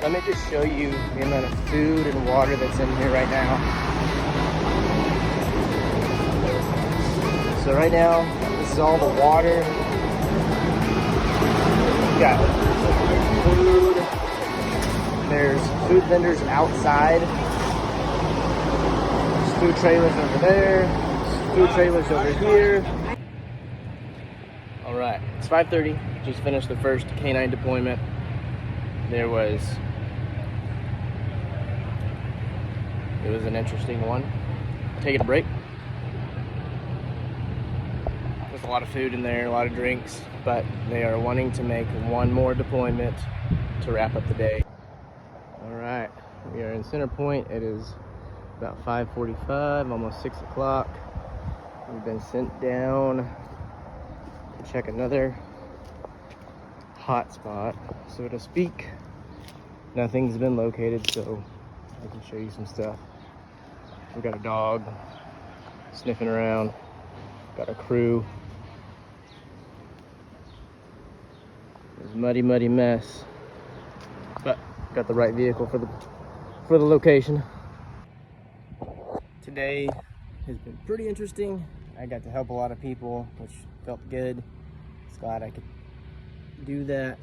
Let me just show you the amount of food and water that's in here right now. So right now, this is all the water. We got food. There's food vendors outside. There's food trailers over there. There's food trailers over here. All right, it's 5:30. Just finished the first canine deployment. It was an interesting one. Taking a break. There's a lot of food in there, a lot of drinks, but they are wanting to make one more deployment to wrap up the day. All right, we are in Center Point. It is about 5:45, almost 6 o'clock. We've been sent down to check another hot spot, so to speak. Nothing's been located, so I can show you some stuff. We got a dog sniffing around, got a crew. It's a muddy mess, but got the right vehicle for the location. Today has been pretty interesting. I got to help a lot of people, which felt good. Just glad I could do that.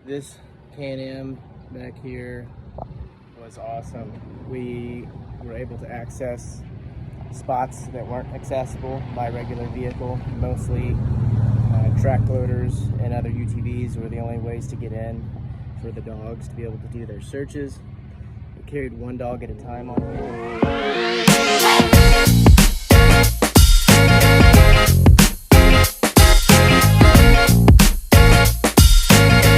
This Can-Am back here was awesome. We were able to access spots that weren't accessible by regular vehicle. Mostly track loaders and other UTVs were the only ways to get in for the dogs to be able to do their searches. We carried one dog at a time on here.